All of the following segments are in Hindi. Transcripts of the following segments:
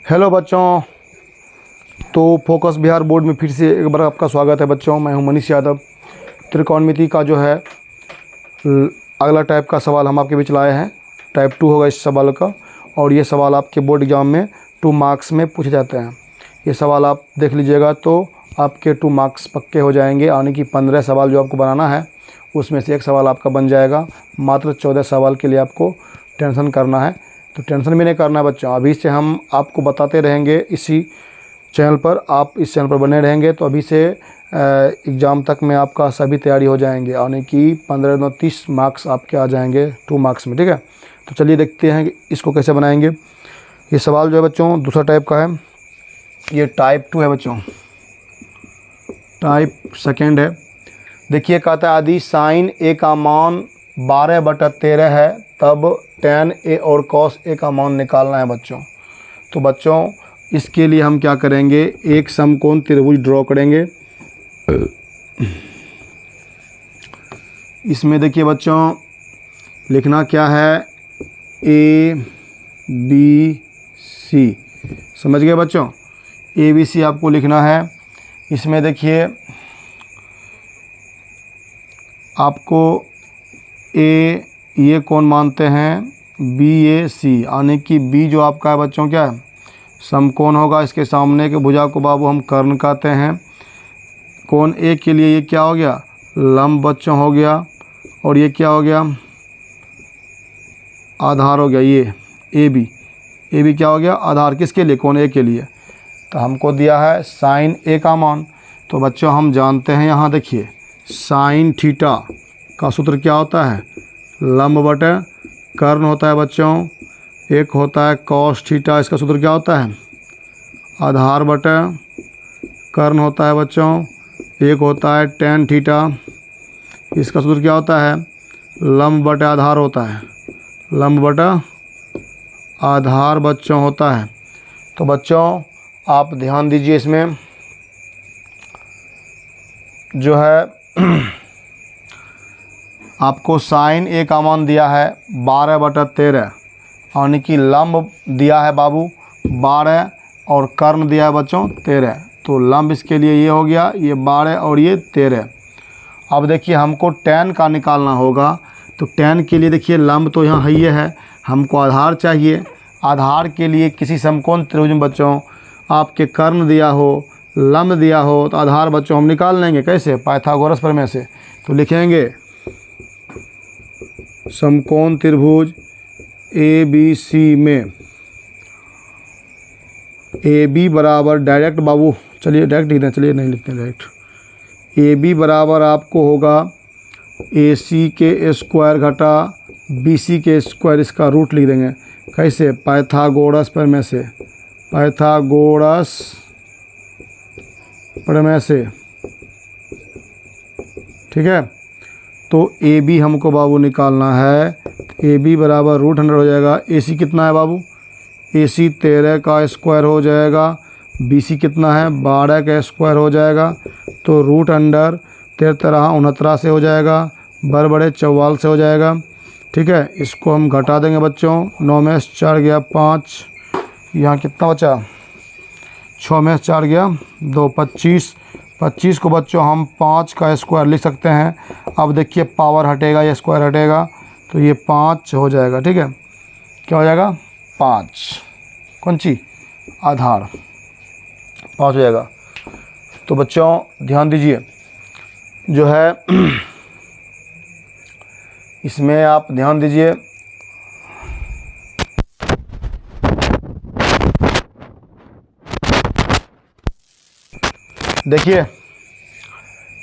हेलो बच्चों। तो फोकस बिहार बोर्ड में फिर से एक बार आपका स्वागत है बच्चों। मैं हूं मनीष यादव। त्रिकोणमिति का जो है अगला टाइप का सवाल हम आपके बीच लाए हैं। टाइप 2 होगा इस सवाल का, और ये सवाल आपके बोर्ड एग्ज़ाम में 2 मार्क्स में पूछे जाते हैं। ये सवाल आप देख लीजिएगा तो आपके 2 मार्क्स पक्के हो जाएंगे। आने की 15 सवाल जो आपको बनाना है उसमें से एक सवाल आपका बन जाएगा। मात्र 14 सवाल के लिए आपको टेंशन करना है। तो टेंशन भी नहीं करना है बच्चों, अभी से हम आपको बताते रहेंगे इसी चैनल पर। आप इस चैनल पर बने रहेंगे तो अभी से एग्ज़ाम तक में आपका सभी तैयारी हो जाएंगे। आने की 15-30 मार्क्स आपके आ जाएंगे 2 मार्क्स में, ठीक है। तो चलिए देखते हैं कि इसको कैसे बनाएंगे। ये सवाल जो है बच्चों दूसरा टाइप का है। ये टाइप 2 है बच्चों, टाइप सेकेंड है। देखिए कहता है यदि साइन ए का मान 12/13 है तब tan ए और cos ए का मान निकालना है बच्चों। तो बच्चों इसके लिए हम क्या करेंगे, एक समकोण त्रिभुज ड्रॉ करेंगे। इसमें देखिए बच्चों लिखना क्या है, ए बी सी। समझ गए बच्चों, ए बी सी आपको लिखना है। इसमें देखिए आपको ए ये कौन मानते हैं, बी ए सी, यानी कि बी जो आपका है बच्चों क्या है, समकोण होगा। इसके सामने के भुजा को बाबू हम कर्ण कहते हैं। कोण ए के लिए ये क्या हो गया, लंब बच्चों हो गया। और ये क्या हो गया, आधार हो गया। ये ए बी क्या हो गया, आधार। किसके लिए, कोण ए के लिए। तो हमको दिया है साइन ए का मान। तो बच्चों हम जानते हैं, यहाँ देखिए साइन थीटा का सूत्र क्या होता है, लंब बटे कर्ण होता है बच्चों। एक होता है कॉस थीटा, इसका सूत्र क्या होता है, आधार बटे कर्ण होता है बच्चों। एक होता है टेन थीटा, इसका सूत्र क्या होता है, लंब बटे आधार होता है, लंब बटा आधार बच्चों होता है। तो बच्चों आप ध्यान दीजिए, इसमें जो है आपको साइन ए का मान दिया है 12/13, यानी कि लंब दिया है बाबू 12 और कर्ण दिया है बच्चों 13। तो लंब इसके लिए ये हो गया, ये 12 और ये 13। अब देखिए हमको tan का निकालना होगा। तो tan के लिए देखिए लंब तो यहाँ है, ये है, हमको आधार चाहिए। आधार के लिए किसी समकोण त्रिभुज में बच्चों आपके कर्ण दिया हो, लंब दिया हो, तो आधार बच्चों हम निकाल लेंगे। कैसे, पाइथागोरस प्रमेय से। तो लिखेंगे समकोण त्रिभुज ए बी सी में ए बी बराबर, डायरेक्ट बाबू चलिए डायरेक्ट लिखते हैं, चलिए नहीं लिखते हैं डायरेक्ट। ए बी बराबर आपको होगा ए सी के स्क्वायर घटा बी सी के स्क्वायर, इसका रूट लिख देंगे। कैसे, पाइथागोरस प्रमेय से, पाइथागोरस प्रमेय से, ठीक है। तो ए बी हमको बाबू निकालना है। ए बी बराबर √100 हो जाएगा। ए सी कितना है बाबू, ए सी 13 का स्क्वायर हो जाएगा। बी सी कितना है, 12 का स्क्वायर हो जाएगा। तो √13 19 से हो जाएगा, बड़े 44 से हो जाएगा, ठीक है। इसको हम घटा देंगे बच्चों। 9 में से 4 गया 5, यहाँ कितना बचा, 6 में से 4 गया 2, 25 को बच्चों हम 5 का स्क्वायर लिख सकते हैं। अब देखिए पावर हटेगा, ये स्क्वायर हटेगा, तो ये 5 हो जाएगा, ठीक है। क्या हो जाएगा, 5, कौन सी, आधार 5 हो जाएगा। तो बच्चों ध्यान दीजिए, जो है इसमें आप ध्यान दीजिए, देखिए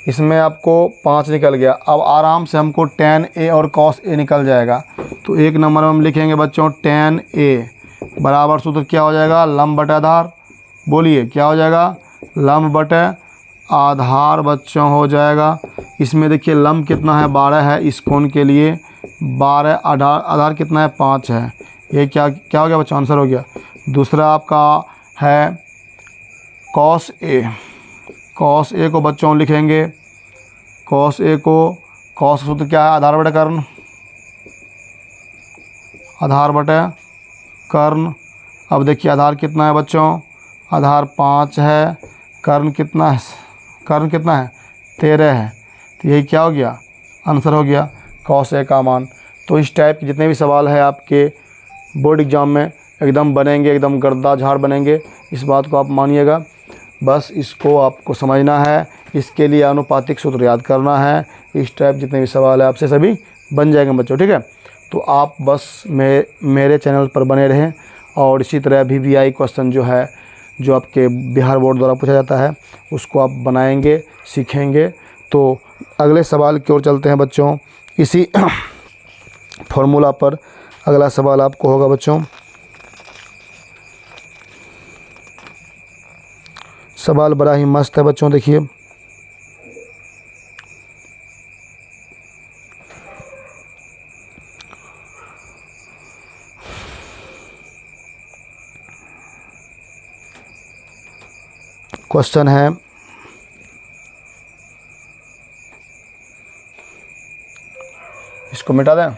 इसमें आपको 5 निकल गया। अब आराम से हमको tan ए और cos ए निकल जाएगा। तो एक नंबर में हम लिखेंगे बच्चों tan ए बराबर सूत्र क्या हो जाएगा, लंब बटे आधार। बोलिए क्या हो जाएगा, लंब बटे आधार बच्चों हो जाएगा। इसमें देखिए लंब कितना है, 12 है इस कोण के लिए, 12, आधार कितना है, 5 है। ये क्या हो गया बच्चों, आंसर हो गया। दूसरा आपका है cos ए। cos ए को बच्चों लिखेंगे, cos ए को, cos सूत्र क्या है, आधार बटे कर्ण, आधार बटे कर्ण। अब देखिए आधार कितना है बच्चों, आधार 5 है, कर्ण कितना है, कर्ण कितना है 13 है। तो यही क्या हो गया, आंसर हो गया cos A का मान। तो इस टाइप के जितने भी सवाल है आपके बोर्ड एग्ज़ाम में एकदम बनेंगे, एकदम गर्दा झाड़ बनेंगे, इस बात को आप मानिएगा। बस इसको आपको समझना है, इसके लिए आनुपातिक सूत्र याद करना है। इस टाइप जितने भी सवाल है आपसे सभी बन जाएंगे बच्चों, ठीक है। तो आप बस मेरे चैनल पर बने रहें और इसी तरह VVI क्वेश्चन जो है, जो आपके बिहार बोर्ड द्वारा पूछा जाता है, उसको आप बनाएंगे, सीखेंगे। तो अगले सवाल की ओर चलते हैं बच्चों। इसी फॉर्मूला पर अगला सवाल आपको होगा बच्चों। सवाल बड़ा ही मस्त है बच्चों, देखिए। क्वेश्चन है, इसको मिटा दें।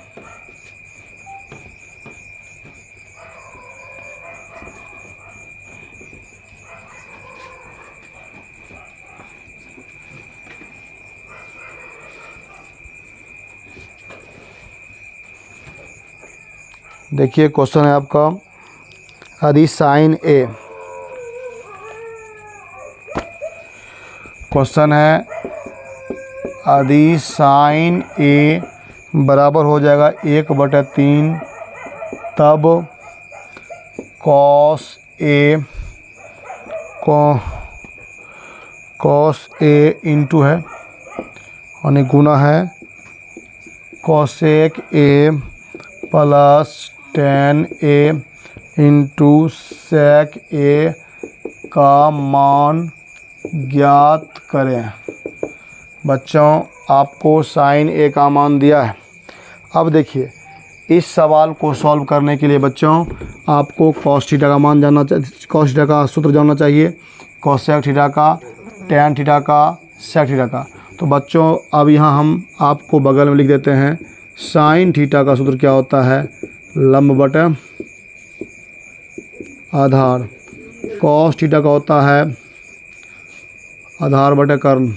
देखिए क्वेश्चन है आपका, यदि साइन ए, क्वेश्चन है यदि साइन ए बराबर हो जाएगा 1/3, तब कॉस ए इंटू है यानी गुना है cosec A plus tan A into sec A का मान ज्ञात करें। बच्चों आपको साइन ए का मान दिया है। अब देखिए इस सवाल को सॉल्व करने के लिए बच्चों आपको cos थीटा का मान जानना चाहिए, cos थीटा का सूत्र जानना चाहिए, कोसेक थीटा का, tan थीटा का, सेक थीटा का। तो बच्चों अब यहाँ हम आपको बगल में लिख देते हैं, साइन थीटा का सूत्र क्या होता है, लंब बटे आधार। cos थीटा का होता है आधार बटे कर्ण,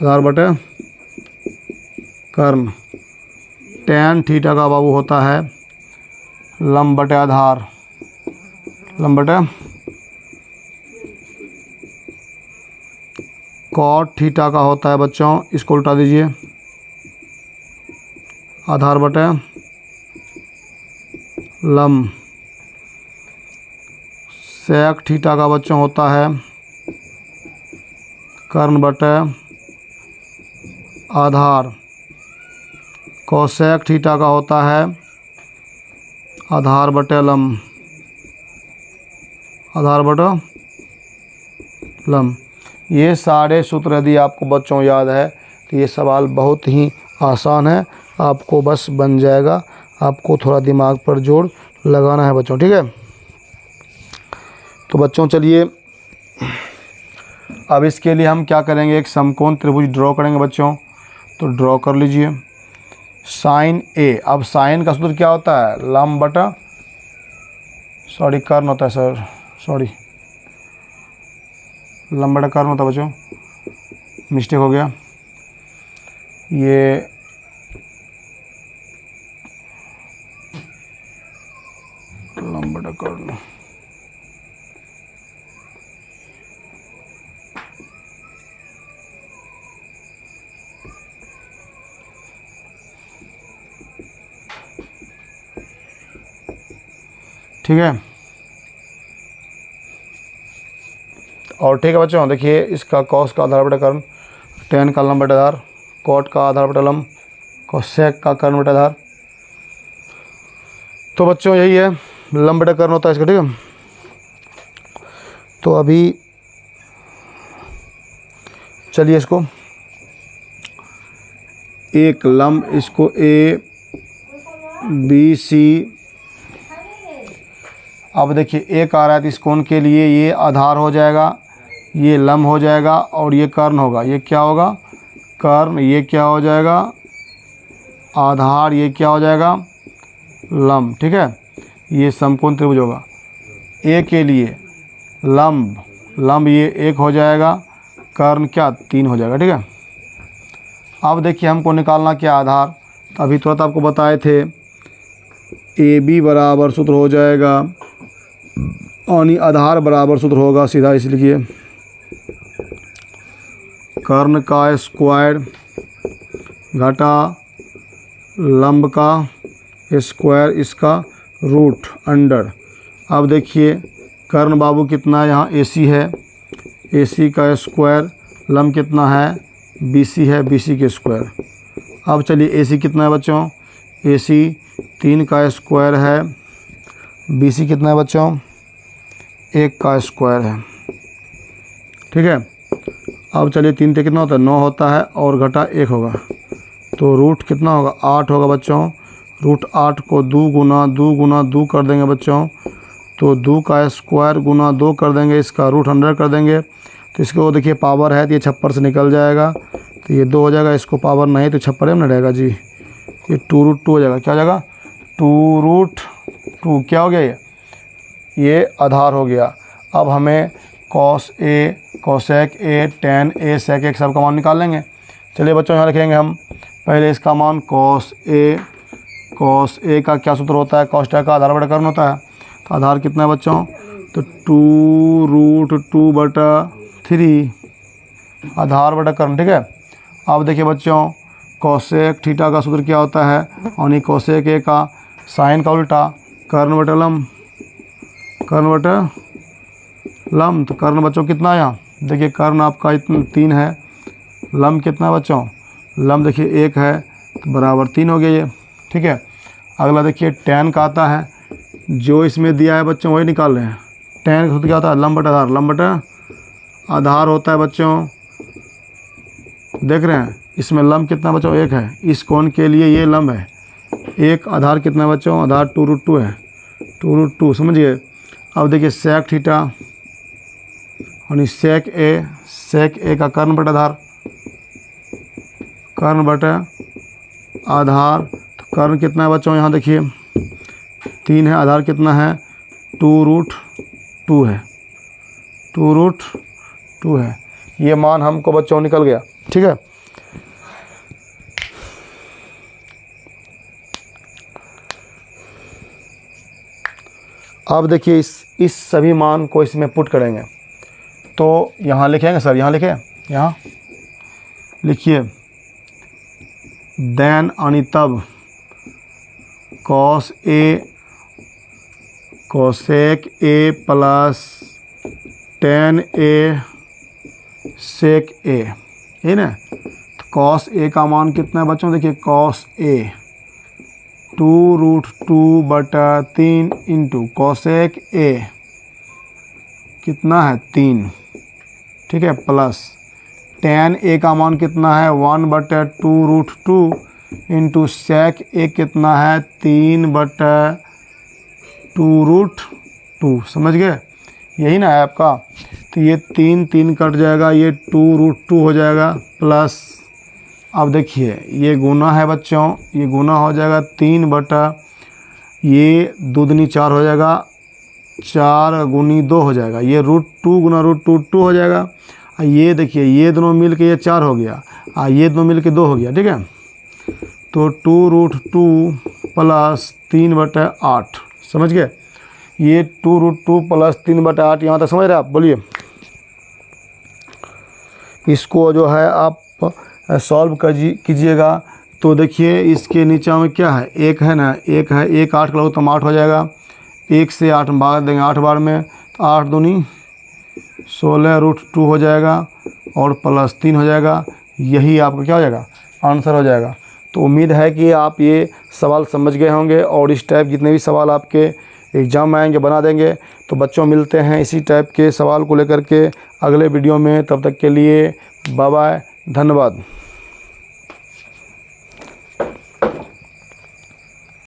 आधार बटे कर्ण। tan थीटा का बाबू होता है लंब बटे आधार, लंब बटे। cot थीटा का होता है बच्चों, इसको उल्टा दीजिए, आधार बटे लंब। सेक थीटा का बच्चों होता है कर्ण बटे आधार। कोसेक थीटा का होता है आधार बटे लंब, आधार बटे लंब। ये सारे सूत्र यदि आपको बच्चों याद है तो ये सवाल बहुत ही आसान है, आपको बस बन जाएगा। आपको थोड़ा दिमाग पर जोर लगाना है बच्चों, ठीक है। तो बच्चों चलिए अब इसके लिए हम क्या करेंगे, एक समकोण त्रिभुज ड्रॉ करेंगे बच्चों। तो ड्रॉ कर लीजिए साइन ए। अब साइन का सूत्र क्या होता है, लंब बटा, सॉरी कर्ण होता है सर, सॉरी लंब बटा कर्ण होता है बच्चों, मिस्टेक हो गया। ये लंब बटा कर्ण, ठीक है। और ठीक है बच्चों, देखिए इसका कॉस का आधार बटा कर्ण, tan का लंब बटा आधार, कॉट का आधार बटा लंब, कोसेक का कर्ण बटा आधार। तो बच्चों यही है, लंब बटा कर्ण होता है इसका, ठीक है। तो अभी चलिए इसको एक लंब, इसको ए बी सी, अब देखिए एक आ रहा है तो इस कोण के लिए ये आधार हो जाएगा, ये लंब हो जाएगा और ये कर्ण होगा। ये क्या होगा, कर्ण। ये क्या हो जाएगा, आधार। ये क्या हो जाएगा, लंब, ठीक है। ये समकोण त्रिभुज होगा। ए के लिए लंब ये 1 हो जाएगा, कर्ण क्या 3 हो जाएगा। ठीक है, अब देखिए हमको निकालना क्या आधार। तो अभी तुरंत आपको बताए थे ए बी बराबर सूत्र हो जाएगा यानी आधार बराबर सूत्र होगा सीधा, इसलिए कर्ण का स्क्वायर घटा लंब का स्क्वायर इसका रूट अंडर। अब देखिए कर्ण बाबू कितना है, यहाँ AC है, AC का स्क्वायर, लंब कितना है BC है, BC के स्क्वायर। अब चलिए AC कितना है बच्चों, AC 3 का स्क्वायर है, BC कितना है बच्चों 1 का स्क्वायर है। ठीक है, अब चलिए 3 से कितना होता है 9 होता है और घटा 1 होगा, तो रूट कितना होगा 8 होगा बच्चों। रूट 8 को 2 गुना 2 कर देंगे बच्चों, तो 2 का स्क्वायर गुना 2 कर देंगे, इसका रूट 100 कर देंगे। तो इसको देखिए पावर है तो ये छप्पर से निकल जाएगा, तो ये 2 हो जाएगा, इसको पावर नहीं तो छप्पर में रहेगा जी, ये 2√2 हो जाएगा। क्या हो जाएगा 2√2 क्या हो गया, ये आधार हो गया। अब हमें cos A cosec A tan A sec A सब का मान निकाल लेंगे। चलिए बच्चों यहाँ लिखेंगे हम पहले इसका मान cos A का क्या सूत्र होता है, cos का आधार बटा कर्ण होता है। तो आधार कितना है बच्चों, तो 2√2/3 आधार बटा कर्ण। ठीक है, अब देखिए बच्चों cosec थीटा का सूत्र क्या होता है, यानी cosec A का साइन का उल्टा कर्ण बटा लंब। तो कर्ण बच्चों कितना है, यहाँ देखिए कर्ण आपका इतना 3 है, लंब कितना है बच्चों, लंब देखिए 1 है, तो बराबर 3 हो गया ये। ठीक है, अगला देखिए tan का आता है, जो इसमें दिया है बच्चों वही निकाल रहे हैं। tan का सूत्र क्या होता है, लंब बटा आधार होता है बच्चों। देख रहे हैं इसमें लंब कितना बच्चों 1 है, इस कोण के लिए ये लंब है 1, आधार कितना है बच्चों, आधार 2√2 है, 2√2 समझिए। अब देखिए sec थीटा यानी sec A का कर्ण बटा आधार। तो कर्ण कितना है बच्चों, यहाँ देखिए 3 है, आधार कितना है 2√2 है, 2√2 है। ये मान हमको बच्चों निकल गया। ठीक है, अब देखिए इस सभी मान को इसमें पुट करेंगे, तो यहाँ लिखेंगे सर, यहाँ लिखिए देन यानी तब cos A cosec A plus tan A sec A, है ना। तो cos A का मान कितना है बच्चों, देखिए cos A 2√2/3 into cosec A कितना है 3। ठीक है, प्लस tan A का मान कितना है 1/2√2 इंटू sec A कितना है 3/2√2। समझ गए, यही ना है आपका। तो ये 3 कट जाएगा, ये 2√2 हो जाएगा, प्लस अब देखिए ये गुना है बच्चों, ये गुना हो जाएगा 3 ये 2 दूनी 4 हो जाएगा, 4 गुनी 2 हो जाएगा, ये √2 गुना √2 हो जाएगा। ये देखिए ये दोनों मिल के ये 4 हो गया, ये दोनों मिल के 2 हो गया। ठीक है, तो 2√2 प्लस 3/8 समझ गए, ये 2√2 प्लस 3/8 यहाँ तक समझ रहे आप। बोलिए इसको जो है आप सॉल्व कीजिएगा। तो देखिए इसके नीचे में क्या है, 1 है ना, 1 है, 1 8 का लो तो 8 हो जाएगा, 1 से 8 भाग देंगे 8 बार में, तो 8 दूनी 16√2 हो जाएगा और प्लस 3 हो जाएगा। यही आपका क्या हो जाएगा, आंसर हो जाएगा। तो उम्मीद है कि आप ये सवाल समझ गए होंगे और इस टाइप जितने भी सवाल आपके एग्ज़ाम में आएंगे बना देंगे। तो बच्चों मिलते हैं इसी टाइप के सवाल को लेकर के अगले वीडियो में, तब तक के लिए बाय बाय, धन्यवाद।